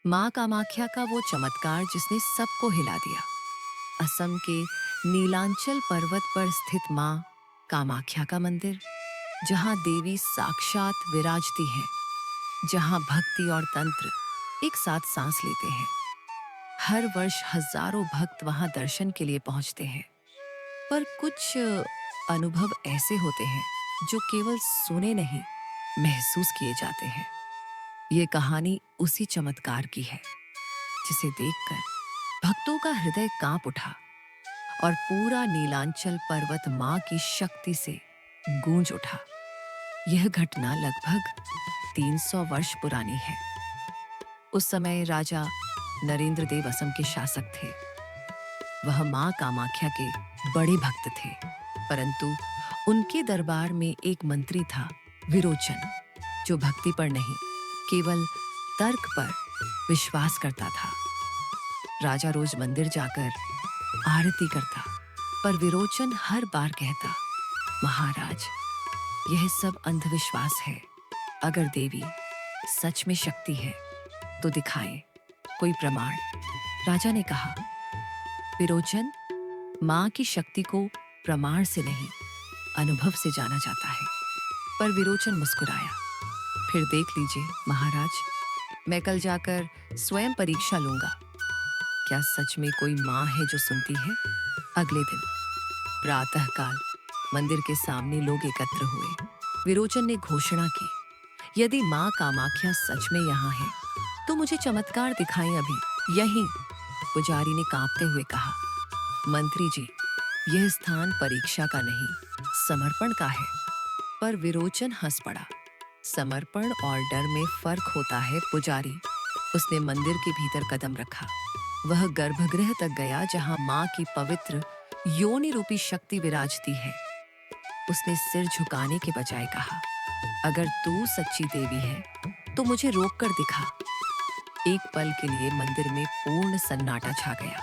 माँ कामाख्या का वो चमत्कार जिसने सबको हिला दिया। असम के नीलांचल पर्वत पर स्थित माँ कामाख्या का मंदिर, जहाँ देवी साक्षात विराजती है, जहाँ भक्ति और तंत्र एक साथ सांस लेते हैं। हर वर्ष हजारों भक्त वहां दर्शन के लिए पहुंचते हैं, पर कुछ अनुभव ऐसे होते हैं जो केवल सुने नहीं, महसूस किए जाते हैं। ये कहानी उसी चमत्कार की है जिसे देखकर भक्तों का हृदय कांप उठा और पूरा नीलांचल पर्वत मां की शक्ति से गूंज उठा। यह घटना लगभग 300 वर्ष पुरानी है। उस समय राजा नरेंद्र देव असम के शासक थे। वह मां कामाख्या के बड़े भक्त थे, परंतु उनके दरबार में एक मंत्री था, विरोचन, जो भक्ति पर नहीं, केवल तर्क पर विश्वास करता था। राजा रोज मंदिर जाकर आरती करता, पर विरोचन हर बार कहता, महाराज, यह सब अंधविश्वास है। अगर देवी सच में शक्ति है तो दिखाए कोई प्रमाण। राजा ने कहा, विरोचन, मां की शक्ति को प्रमाण से नहीं, अनुभव से जाना जाता है। पर विरोचन मुस्कुराया। फिर देख लीजिए महाराज, मैं कल जाकर स्वयं परीक्षा लूंगा। क्या सच में कोई मां है जो सुनती है? अगले दिन प्रातःकाल मंदिर के सामने लोग एकत्र हुए। विरोचन ने घोषणा की, यदि मां कामाख्या सच में यहाँ है तो मुझे चमत्कार दिखाएं अभी, यहीं। पुजारी ने कांपते हुए कहा, मंत्री जी, यह स्थान परीक्षा का नहीं, समर्पण का है। पर विरोचन हंस पड़ा। समर्पण और डर में फर्क होता है पुजारी। उसने मंदिर के भीतर कदम रखा। वह गर्भगृह तक गया जहां मां की पवित्र योनि रूपी शक्ति विराजती है। उसने सिर झुकाने के बजाय कहा, अगर तू सच्ची देवी है तो मुझे रोक कर दिखा। एक पल के लिए मंदिर में पूर्ण सन्नाटा छा गया।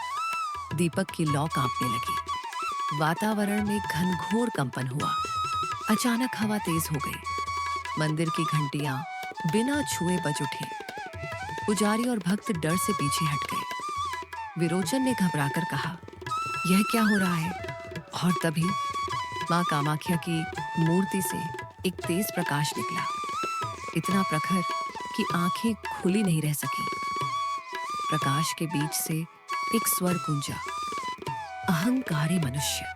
दीपक की लौ कांपने लगी। वातावरण में घनघोर कंपन हुआ। अचानक हवा तेज हो गई। मंदिर की घंटियां बिना छुए बज उठी। पुजारी और भक्त डर से पीछे हट गए। विरोचन ने घबराकर कहा, यह क्या हो रहा है? और तभी मां कामाख्या की मूर्ति से एक तेज प्रकाश निकला, इतना प्रखर कि आंखें खुली नहीं रह सकी। प्रकाश के बीच से एक स्वर गूंजा, अहंकारी मनुष्य।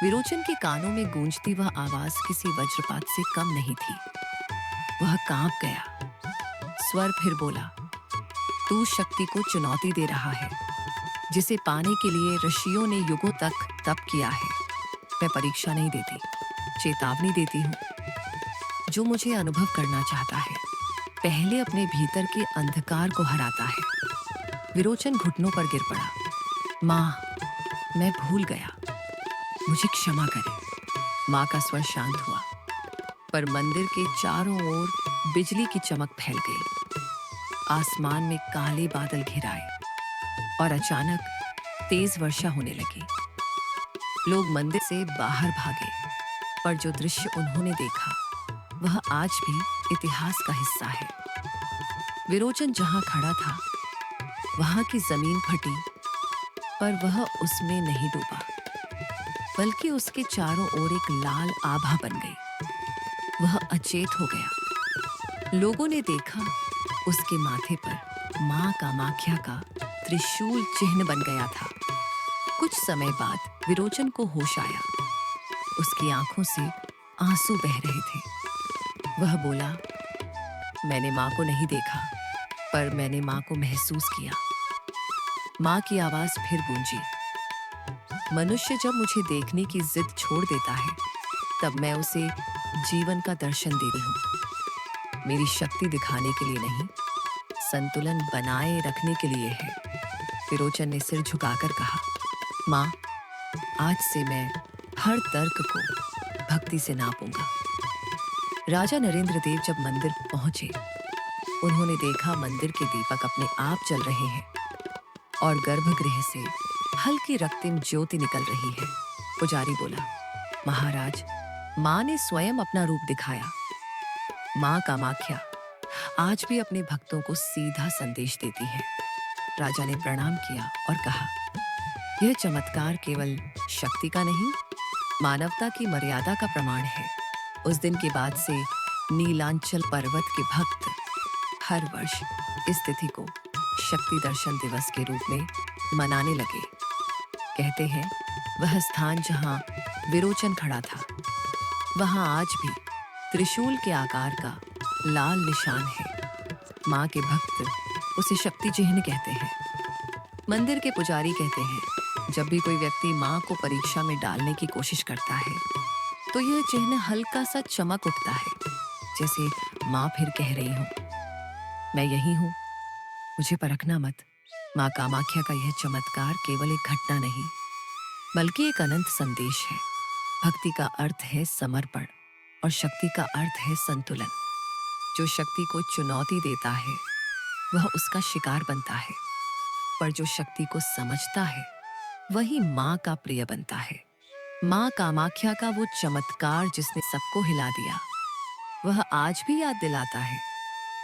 विरोचन के कानों में गूंजती वह आवाज किसी वज्रपात से कम नहीं थी। वह कांप गया। स्वर फिर बोला, तू शक्ति को चुनौती दे रहा है, जिसे पाने के लिए ऋषियों ने युगों तक तप किया है। मैं परीक्षा नहीं देती, चेतावनी देती हूँ। जो मुझे अनुभव करना चाहता है, पहले अपने भीतर के अंधकार को हराता है। विरोचन घुटनों पर गिर पड़ा। माँ, मैं भूल गया, मुझे क्षमा करें। माँ का स्वर शांत हुआ, पर मंदिर के चारों ओर बिजली की चमक फैल गई। आसमान में काले बादल घिराए और अचानक तेज वर्षा होने लगी। लोग मंदिर से बाहर भागे, पर जो दृश्य उन्होंने देखा वह आज भी इतिहास का हिस्सा है। विरोचन जहां खड़ा था वहां की जमीन फटी, पर वह उसमें नहीं डूबा, बल्कि उसके चारों ओर एक लाल आभा बन गई। वह अचेत हो गया। लोगों ने देखा, उसके माथे पर मां कामाख्या का त्रिशूल चिन्ह बन गया था। कुछ समय बाद विरोचन को होश आया। उसकी आंखों से आंसू बह रहे थे। वह बोला, मैंने मां को नहीं देखा, पर मैंने मां को महसूस किया। मां की आवाज फिर गूंजी, मनुष्य जब मुझे देखने की जिद छोड़ देता है, तब मैं उसे जीवन का दर्शन देती हूँ। मेरी शक्ति दिखाने के लिए नहीं, संतुलन बनाए रखने के लिए है। विरोचन ने सिर झुकाकर कहा, मां, आज से मैं हर तर्क को भक्ति से नापूंगा। राजा नरेंद्र देव जब मंदिर पहुंचे, उन्होंने देखा मंदिर के दीपक अपने आप जल रहे हैं और गर्भगृह से हल्की रक्तिम ज्योति निकल रही है। पुजारी बोला, महाराज, मां ने स्वयं अपना रूप दिखाया। मां कामाख्या आज भी अपने भक्तों को सीधा संदेश देती है। राजा ने प्रणाम किया और कहा, यह चमत्कार केवल शक्ति का नहीं, मानवता की मर्यादा का प्रमाण है। उस दिन के बाद से नीलांचल पर्वत के भक्त हर वर्ष इस तिथि को शक्ति दर्शन दिवस के रूप में मनाने लगे। कहते हैं, वह स्थान जहां विरोचन खड़ा था, वहां आज भी त्रिशूल के आकार का लाल निशान है। माँ के भक्त उसे शक्ति चिन्ह कहते हैं। मंदिर के पुजारी कहते हैं, जब भी कोई व्यक्ति माँ को परीक्षा में डालने की कोशिश करता है, तो यह चिन्ह हल्का सा चमक उठता है, जैसे माँ फिर कह रही हो, मैं यही हूँ, मुझे परखना मत। माँ कामाख्या का यह चमत्कार केवल एक घटना नहीं, बल्कि एक अनंत संदेश है। भक्ति का अर्थ है समर्पण और शक्ति का अर्थ है संतुलन। जो शक्ति को चुनौती देता है, वह उसका शिकार बनता है, पर जो शक्ति को समझता है, वही माँ का प्रिय बनता है। माँ कामाख्या का वो चमत्कार जिसने सबको हिला दिया, वह आज भी याद दिलाता है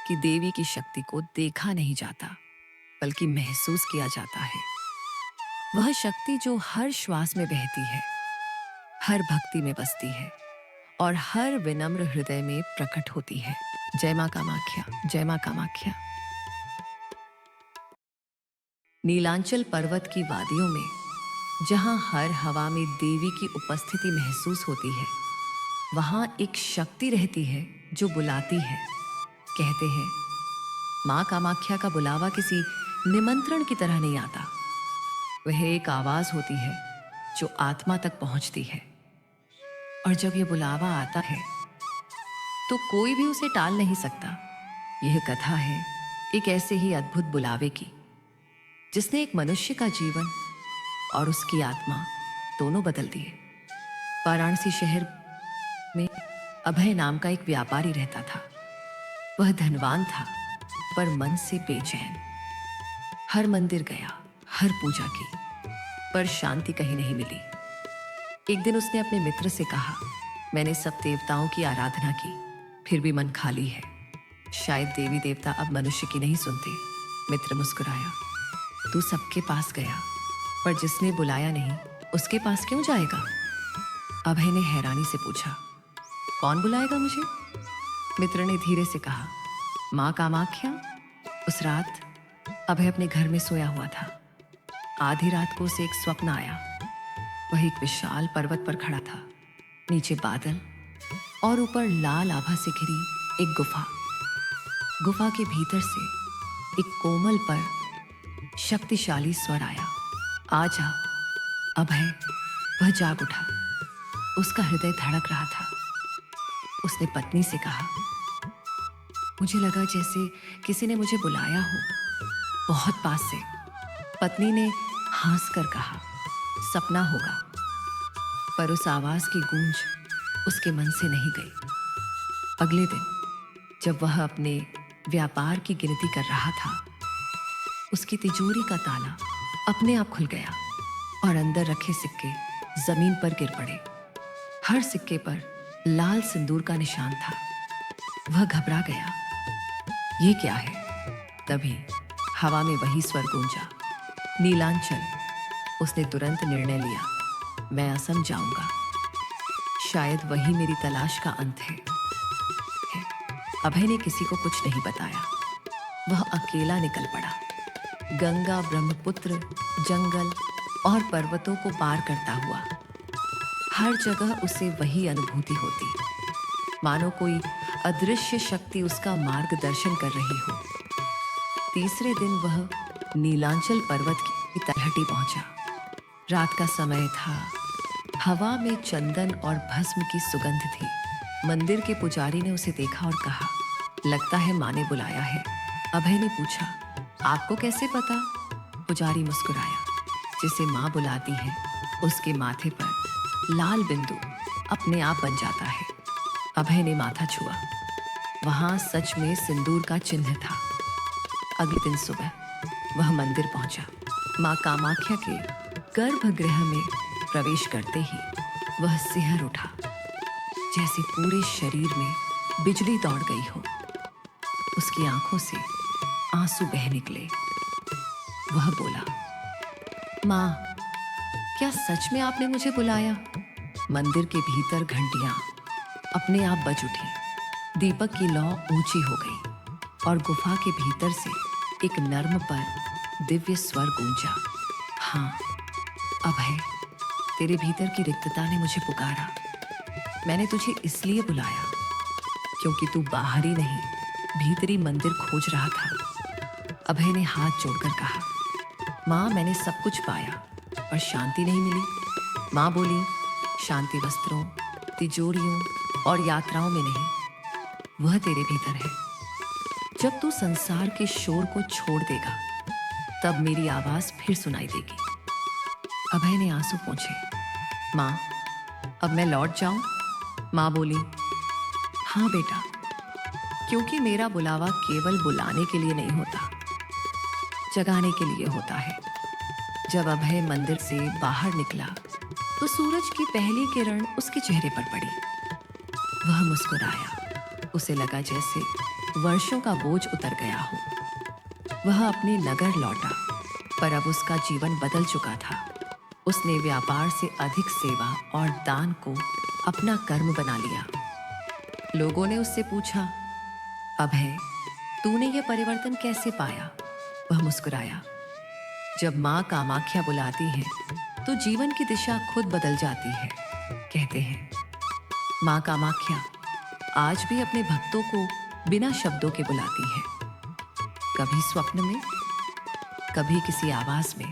कि देवी की शक्ति को देखा नहीं जाता, बल्कि महसूस किया जाता है। वह शक्ति जो हर श्वास में बहती है, हर भक्ति में बसती है और हर विनम्र हृदय में प्रकट होती है। जय मां कामाख्या, जय मां कामाख्या। नीलांचल पर्वत की वादियों में, जहां हर हवा में देवी की उपस्थिति महसूस होती है, वहां एक शक्ति रहती है जो बुलाती है। कहते हैं, मां कामाख्या का बुलावा किसी निमंत्रण की तरह नहीं आता। वह एक आवाज होती है जो आत्मा तक पहुंचती है, और जब यह बुलावा आता है तो कोई भी उसे टाल नहीं सकता। यह कथा है एक ऐसे ही अद्भुत बुलावे की, जिसने एक मनुष्य का जीवन और उसकी आत्मा दोनों बदल दिए। वाराणसी शहर में अभय नाम का एक व्यापारी रहता था। वह धनवान था, पर मन से बेचैन। हर मंदिर गया, हर पूजा की, पर शांति कहीं नहीं मिली। एक दिन उसने अपने मित्र से कहा, मैंने सब देवताओं की आराधना की, फिर भी मन खाली है। शायद देवी देवता अब मनुष्य की नहीं सुनते। मित्र मुस्कुराया, तू सबके पास गया, पर जिसने बुलाया नहीं, उसके पास क्यों जाएगा? अभय ने हैरानी से पूछा, कौन बुलाएगा मुझे? मित्र ने धीरे से कहा, माँ कामाख्या। उस रात अभय अपने घर में सोया हुआ था। आधी रात को उसे एक स्वप्न आया। वह एक विशाल पर्वत पर खड़ा था, नीचे बादल और ऊपर लाल आभा से घिरी एक गुफा। गुफा के भीतर से एक कोमल पर शक्तिशाली स्वर आया, आजा अभय। वह जाग उठा, उसका हृदय धड़क रहा था। उसने पत्नी से कहा, मुझे लगा जैसे किसी ने मुझे बुलाया हो, बहुत पास से। पत्नी ने हंसकर कहा, सपना होगा। पर उस आवाज की गूंज उसके मन से नहीं गई। अगले दिन जब वह अपने व्यापार की गिनती कर रहा था, उसकी तिजोरी का ताला अपने आप खुल गया और अंदर रखे सिक्के जमीन पर गिर पड़े। हर सिक्के पर लाल सिंदूर का निशान था। वह घबरा गया, ये क्या है? तभी हवा में वही स्वर गूंजा, नीलांचल। उसने तुरंत निर्णय लिया, मैं असम जाऊंगा, शायद वही मेरी तलाश का अंत है। अभय ने किसी को कुछ नहीं बताया। वह अकेला निकल पड़ा, गंगा, ब्रह्मपुत्र, जंगल और पर्वतों को पार करता हुआ। हर जगह उसे वही अनुभूति होती, मानो कोई अदृश्य शक्ति उसका मार्गदर्शन कर रही हो। तीसरे दिन वह नीलांचल पर्वत की तलहटी पहुंचा। रात का समय था, हवा में चंदन और भस्म की सुगंध थी। मंदिर के पुजारी ने उसे देखा और कहा, लगता है माँ ने बुलाया है। अभय ने पूछा, आपको कैसे पता? पुजारी मुस्कुराया, जिसे माँ बुलाती है, उसके माथे पर लाल बिंदु अपने आप बन जाता है। अभय ने माथा छुआ, वहां सच में सिंदूर का चिन्ह था। अगले दिन सुबह वह मंदिर पहुंचा। माँ कामाख्या के गर्भगृह में प्रवेश करते ही वह सिहर उठा, जैसे पूरे शरीर में बिजली दौड़ गई हो। उसकी आंखों से आंसू बह निकले। वह बोला, माँ, क्या सच में आपने मुझे बुलाया? मंदिर के भीतर घंटियां अपने आप बज उठी। दीपक की लौ ऊंची हो गई और गुफा के भीतर से एक नर्म पर दिव्य स्वर गूंजा। हाँ अभय, तेरे भीतर की रिक्तता ने मुझे पुकारा। मैंने तुझे इसलिए बुलाया क्योंकि तू बाहरी नहीं, भीतरी मंदिर खोज रहा था। अभय ने हाथ जोड़कर कहा, माँ, मैंने सब कुछ पाया पर शांति नहीं मिली। माँ बोली, शांति वस्त्रों, तिजोरियों और यात्राओं में नहीं, वह तेरे भीतर है। जब तू संसार के शोर को छोड़ देगा तब मेरी आवाज फिर सुनाई देगी। अभय ने आंसू पोंछे। माँ, अब मैं लौट जाऊं? माँ बोली, हाँ बेटा, क्योंकि मेरा बुलावा केवल बुलाने के लिए नहीं होता, जगाने के लिए होता है। जब अभय मंदिर से बाहर निकला तो सूरज की पहली किरण उसके चेहरे पर पड़ी। वह मुस्कुराया। उसे लगा जैसे वर्षों का बोझ उतर गया हो। वह अपने नगर लौटा, पर अब उसका जीवन बदल चुका था। उसने व्यापार से अधिक सेवा और दान को अपना कर्म बना लिया। लोगों ने उससे पूछा, अभय, तूने यह परिवर्तन कैसे पाया? वह मुस्कुराया। जब माँ कामाख्या बुलाती है तो जीवन की दिशा खुद बदल जाती है। कहते हैं, माँ कामाख्या आज भी अपने भक्तों को बिना शब्दों के बुलाती है, कभी स्वप्न में, कभी किसी आवाज में,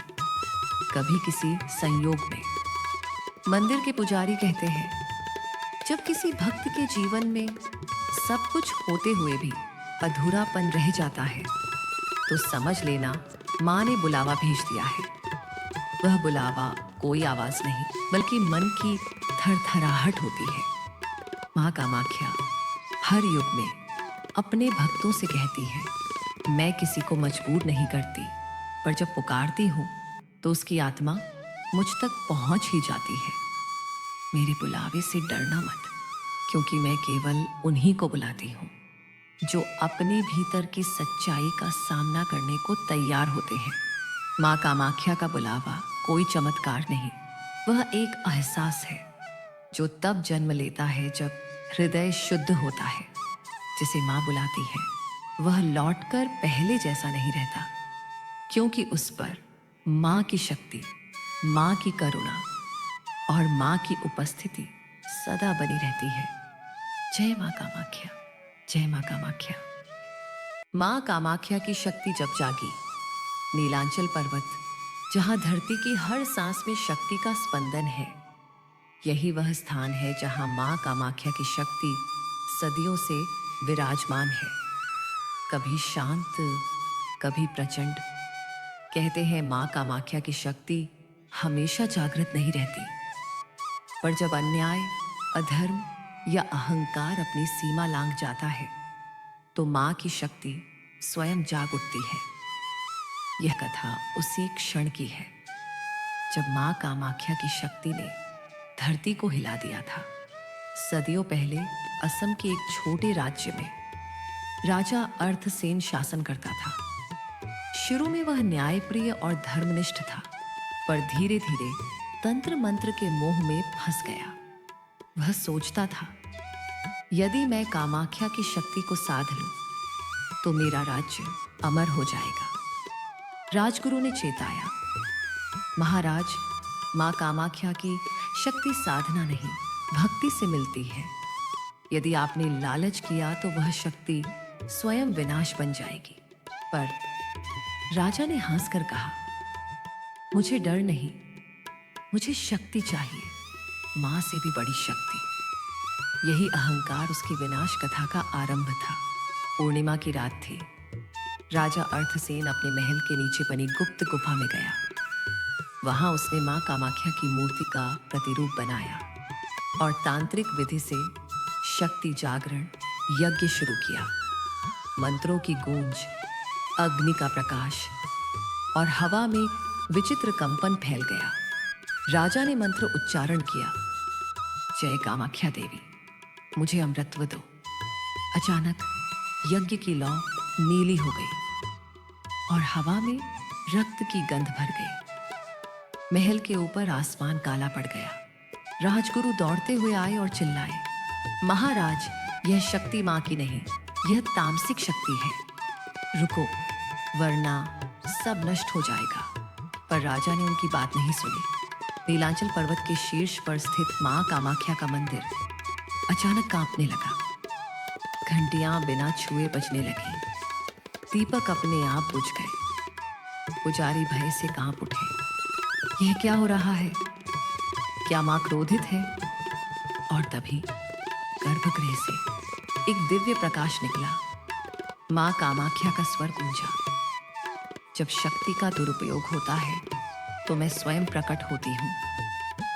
कभी किसी संयोग में। मंदिर के पुजारी कहते हैं, जब किसी भक्त के जीवन में सब कुछ होते हुए भी अधूरापन रह जाता है तो समझ लेना माँ ने बुलावा भेज दिया है। वह बुलावा कोई आवाज नहीं बल्कि मन की थरथराहट होती है। माँ कामाख्या हर युग में अपने भक्तों से कहती है, मैं किसी को मजबूर नहीं करती, पर जब पुकारती हूँ तो उसकी आत्मा मुझ तक पहुंच ही जाती है। मेरे बुलावे से डरना मत, क्योंकि मैं केवल उन्हीं को बुलाती हूँ जो अपने भीतर की सच्चाई का सामना करने को तैयार होते हैं। माँ कामाख्या का बुलावा कोई चमत्कार नहीं, वह एक एहसास है जो तब जन्म लेता है जब हृदय शुद्ध होता है। जिसे माँ बुलाती है वह लौटकर पहले जैसा नहीं रहता, क्योंकि उस पर माँ की शक्ति, माँ की करुणा और माँ की उपस्थिति सदा बनी रहती है। जय माँ कामाख्या, जय माँ कामाख्या। माँ कामाख्या की शक्ति जब जागी, नीलांचल पर्वत, जहां धरती की हर सांस में शक्ति का स्पंदन है, यही वह स्थान है जहां माँ कामाख्या की शक्ति सदियों से विराजमान है। कभी शांत, कभी प्रचंड। कहते हैं माँ कामाख्या की शक्ति हमेशा जागृत नहीं रहती, पर जब अन्याय, अधर्म या अहंकार अपनी सीमा लांघ जाता है तो माँ की शक्ति स्वयं जाग उठती है। यह कथा उसी क्षण की है जब माँ कामाख्या की शक्ति ने धरती को हिला दिया था। सदियों पहले असम के एक छोटे राज्य में राजा अर्थसेन शासन करता था। शुरू में वह न्यायप्रिय और धर्मनिष्ठ था, पर धीरे धीरे तंत्र मंत्र के मोह में फंस गया। वह सोचता था, यदि मैं कामाख्या की शक्ति को साध लूं तो मेरा राज्य अमर हो जाएगा। राजगुरु ने चेताया, महाराज, माँ कामाख्या की शक्ति साधना नहीं, भक्ति से मिलती है। यदि आपने लालच किया तो वह शक्ति स्वयं विनाश बन जाएगी। पर राजा ने हंसकर कहा, मुझे डर नहीं, मुझे शक्ति चाहिए, माँ से भी बड़ी शक्ति। यही अहंकार उसकी विनाश कथा का आरंभ था। पूर्णिमा की रात थी। राजा अर्थसेन अपने महल के नीचे बनी गुप्त गुफा में गया। वहां उसने माँ कामाख्या की मूर्ति का प्रतिरूप बनाया और तांत्रिक विधि से शक्ति जागरण यज्ञ शुरू किया। मंत्रों की गूंज, अग्नि का प्रकाश और हवा में विचित्र कंपन फैल गया। राजा ने मंत्र उच्चारण किया, जय कामाख्या देवी, मुझे अमृतत्व दो। अचानक यज्ञ की लौ नीली हो गई और हवा में रक्त की गंध भर गई। महल के ऊपर आसमान काला पड़ गया। राजगुरु दौड़ते हुए आए और चिल्लाए, महाराज, यह शक्ति मां की नहीं, यह तामसिक शक्ति है। रुको, वरना सब नष्ट हो जाएगा। पर राजा ने उनकी बात नहीं सुनी। नीलांचल पर्वत के शीर्ष पर स्थित मां कामाख्या का मंदिर अचानक कांपने लगा। घंटियां बिना छुए बजने लगी। दीपक अपने आप बुझ गए। पुजारी भय से कांप उठे। यह क्या हो रहा है? क्या मां क्रोधित है? और तभी गर्भगृह से एक दिव्य प्रकाश निकला। मां कामाख्या का स्वर गूंजा, जब शक्ति का दुरुपयोग होता है तो मैं स्वयं प्रकट होती हूँ।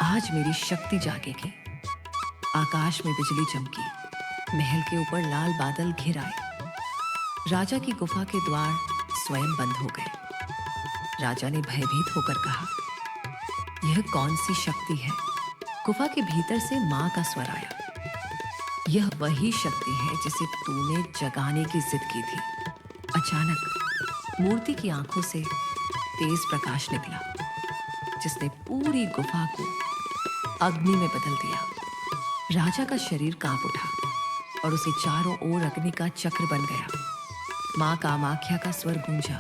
आज मेरी शक्ति जागेगी। आकाश में बिजली चमकी। महल के ऊपर लाल बादल घिर आए। राजा की गुफा के द्वार स्वयं बंद हो गए। राजा ने भयभीत होकर कहा, यह कौन सी शक्ति है? गुफा के भीतर से मां का स्वर आया, यह वही शक्ति है जिसे तूने जगाने की जिद की थी। अचानक मूर्ति की आंखों से तेज प्रकाश निकला, जिसने पूरी गुफा को अग्नि में बदल दिया। राजा का शरीर कांप उठा और उसे चारों ओर अग्नि का चक्र बन गया। मां कामाख्या का स्वर गूंजा,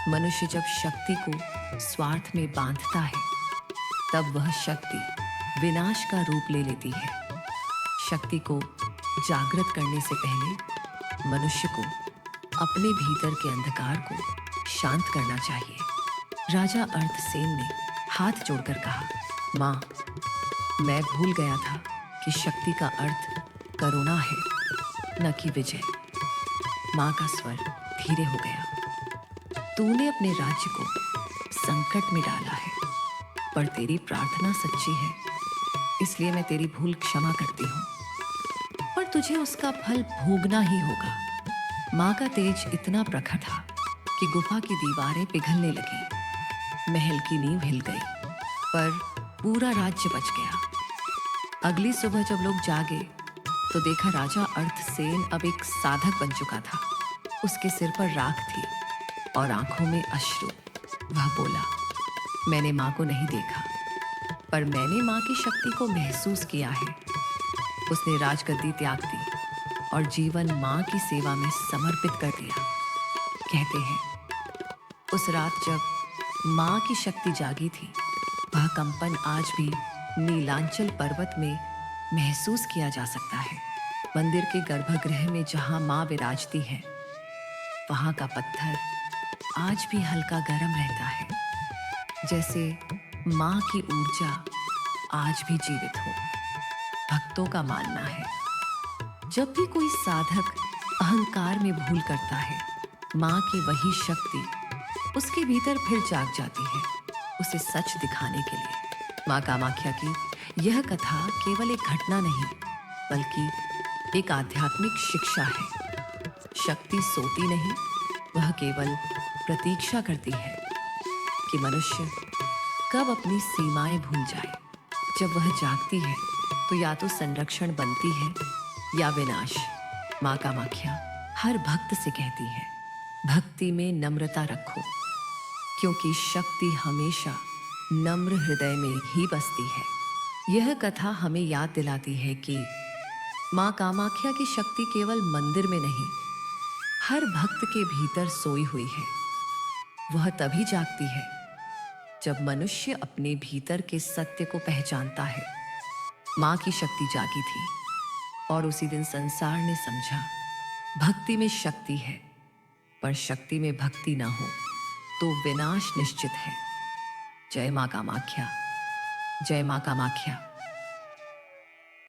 मनुष्य जब शक्ति को स्वार्थ में बांधता है तब वह शक्ति विनाश का रूप ले लेती है। शक्ति को जागृत करने से पहले मनुष्य को अपने भीतर के अंधकार को शांत करना चाहिए। राजा अर्धसेन ने हाथ जोड़कर कहा, मां, मैं भूल गया था कि शक्ति का अर्थ करुणा है, न कि विजय। मां का स्वर धीरे हो गया, तूने अपने राज्य को संकट में डाला है, पर तेरी प्रार्थना सच्ची है, इसलिए मैं तेरी भूल क्षमा करती हूँ, पर तुझे उसका फल भोगना ही होगा। मां का तेज इतना प्रखर था कि गुफा की दीवारें पिघलने लगी। महल की नींव हिल गई, पर पूरा राज्य बच गया। अगली सुबह जब लोग जागे तो देखा राजा अर्धसेन अब एक साधक बन चुका था। उसके सिर पर राख थी और आंखों में अश्रु। वह बोला, मैंने मां को नहीं देखा, पर मैंने मां की शक्ति को महसूस किया है। उसने राजगद्दी त्याग दी और जीवन मां की सेवा में समर्पित कर दिया। कहते हैं उस रात जब मां की शक्ति जागी थी, वह कंपन आज भी नीलांचल पर्वत में महसूस किया जा सकता है। मंदिर के गर्भगृह में जहां मां विराजती है, वहां का पत्थर आज भी हल्का गर्म रहता है, जैसे मां की ऊर्जा आज भी जीवित हो। भक्तों का मानना है, जब भी कोई साधक अहंकार में भूल करता है, मां की वही शक्ति उसके भीतर फिर जाग जाती है, उसे सच दिखाने के लिए। मां कामाख्या की यह कथा केवल एक घटना नहीं, बल्कि एक आध्यात्मिक शिक्षा है। शक्ति सोती नहीं, वह केवल प्रतीक्षा करती है कि मनुष्य कब अपनी सीमाएं भूल जाए। जब वह जागती है तो या तो संरक्षण बनती है या विनाश। मां कामाख्या हर भक्त से कहती है, भक्ति में नम्रता रखो, क्योंकि शक्ति हमेशा नम्र हृदय में ही बसती है। यह कथा हमें याद दिलाती है कि मां कामाख्या की शक्ति केवल मंदिर में नहीं, हर भक्त के भीतर सोई हुई है। वह तभी जागती है जब मनुष्य अपने भीतर के सत्य को पहचानता है। मां की शक्ति जागी थी और उसी दिन संसार ने समझा, भक्ति में शक्ति है, पर शक्ति में भक्ति ना हो तो विनाश निश्चित है। जय मां कामाख्या, जय मां कामाख्या।